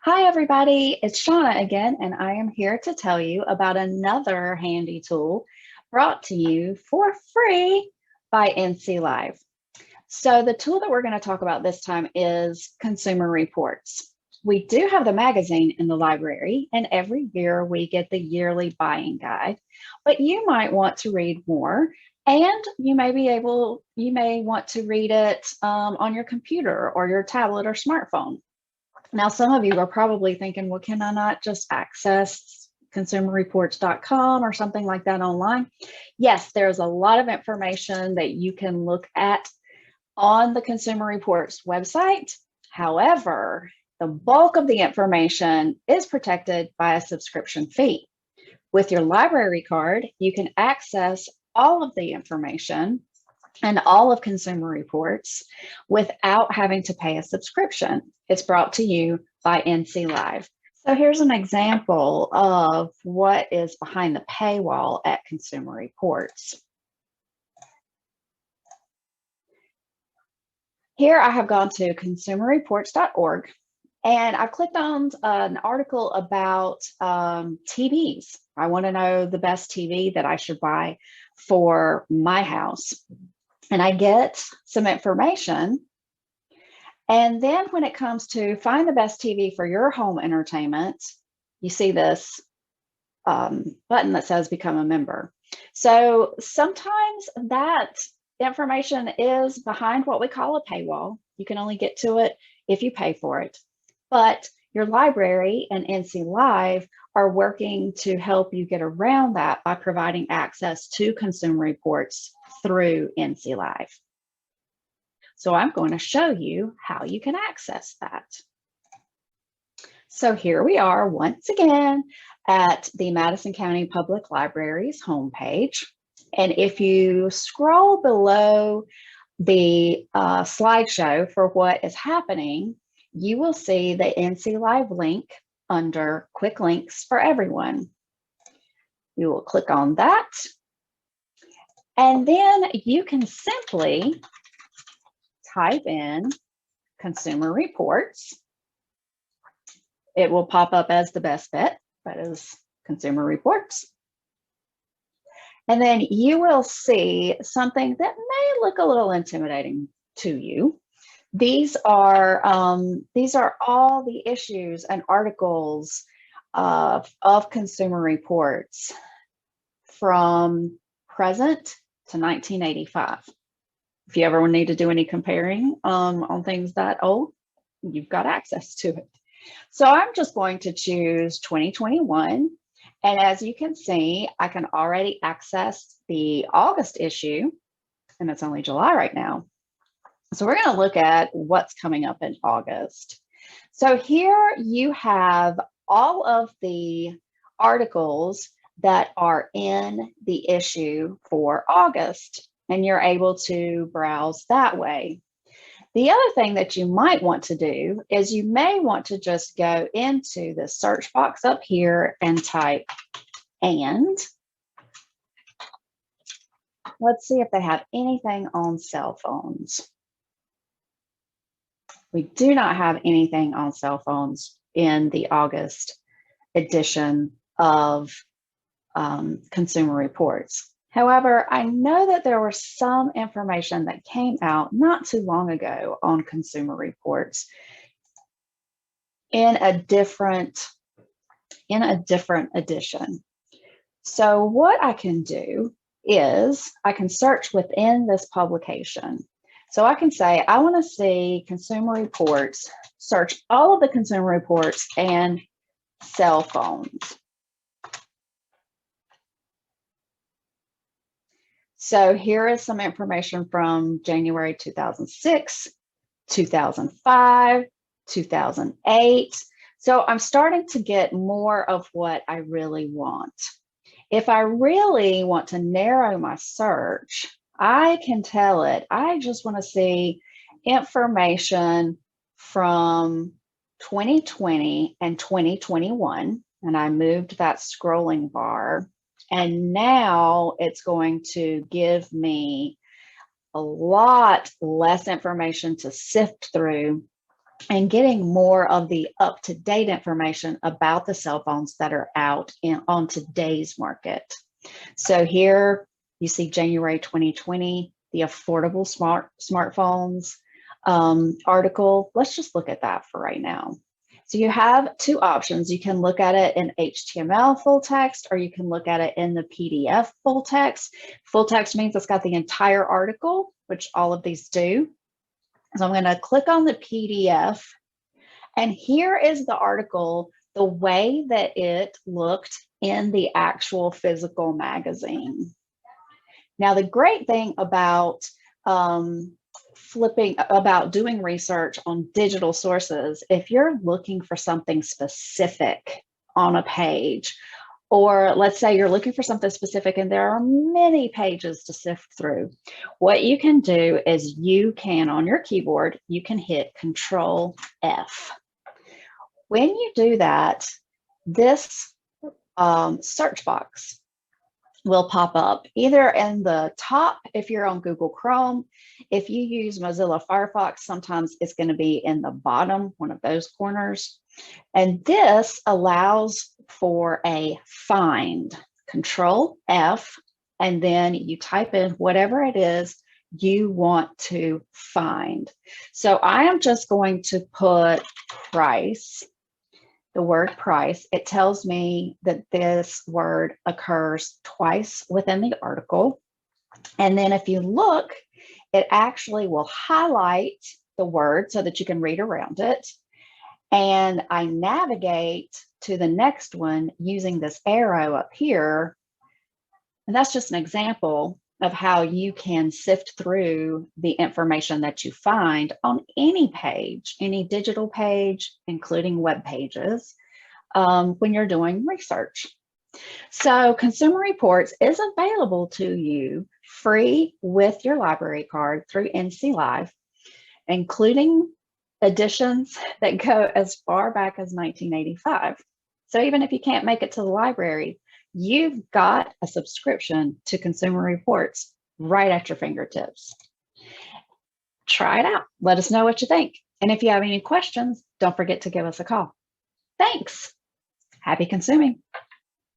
Hi, everybody. It's Shauna again, and I am here to tell you about another handy tool brought to you for free by NC Live. So, the tool that we're going to talk about this time is Consumer Reports. We do have the magazine in the library, and every year we get the yearly buying guide, but you might want to read more. And you may want to read it on your computer or your tablet or smartphone. Now, some of you are probably thinking, well, can I not just access consumerreports.com or something like that online? Yes, there's a lot of information that you can look at on the Consumer Reports website. However, the bulk of the information is protected by a subscription fee. With your library card, you can access all of the information and all of Consumer Reports without having to pay a subscription. It's brought to you by NC Live. So here's an example of what is behind the paywall at Consumer Reports. Here I have gone to consumerreports.org and I've clicked on an article about TVs. I want to know the best TV that I should buy for my house. And I get some information. And then when it comes to find the best TV for your home entertainment, you see this button that says become a member. So sometimes that information is behind what we call a paywall. You can only get to it if you pay for it. But your library and NC Live are working to help you get around that by providing access to Consumer Reports through NC Live. So I'm going to show you how you can access that. So here we are once again at the Madison County Public Library's homepage. And if you scroll below the slideshow for what is happening, you will see the NC Live link under Quick Links for Everyone. You will click on that. And then you can simply type in Consumer Reports. It will pop up as the best bet, that is Consumer Reports. And then you will see something that may look a little intimidating to you. These are all the issues and articles of Consumer Reports from present to 1985. If you ever need to do any comparing on things that old, you've got access to it. So I'm just going to choose 2021. And as you can see, I can already access the August issue, and it's only July right now. So we're going to look at what's coming up in August. So here you have all of the articles that are in the issue for August, and you're able to browse that way. The other thing that you might want to do is you may want to just go into the search box up here and type and. Let's see if they have anything on cell phones. We do not have anything on cell phones in the August edition of Consumer Reports. However, I know that there was some information that came out not too long ago on Consumer Reports in a different edition. So what I can do is I can search within this publication. So I can say, I want to see Consumer Reports, search all of the Consumer Reports and cell phones. So here is some information from January 2006, 2005, 2008. So I'm starting to get more of what I really want. If I really want to narrow my search, I can tell it, I just want to see information from 2020 and 2021. And I moved that scrolling bar. And now it's going to give me a lot less information to sift through and getting more of the up-to-date information about the cell phones that are out on today's market. So here you see January 2020, the affordable smartphones article. Let's just look at that for right now. So you have two options. You can look at it in HTML full text, or you can look at it in the PDF full text. Full text means it's got the entire article, which all of these do. So I'm going to click on the PDF, and here is the article the way that it looked in the actual physical magazine. Now, the great thing about doing research on digital sources, if you're looking for something specific on a page, or let's say you're looking for something specific and there are many pages to sift through, what you can do is you can, on your keyboard, you can hit Control F. When you do that, this search box will pop up either in the top if you're on Google Chrome. If you use Mozilla Firefox, sometimes it's going to be in the bottom, one of those corners. And this allows for a find. Control F, and then you type in whatever it is you want to find. So I am just going to put price. The word price, it tells me that this word occurs twice within the article. And then if you look, it actually will highlight the word so that you can read around it. And I navigate to the next one using this arrow up here. And that's just an example of how you can sift through the information that you find on any page, any digital page, including web pages, when you're doing research. So Consumer Reports is available to you free with your library card through NC Live, including editions that go as far back as 1985. So even if you can't make it to the library, you've got a subscription to Consumer Reports right at your fingertips. Try it out. Let us know what you think. And if you have any questions, don't forget to give us a call. Thanks. Happy consuming.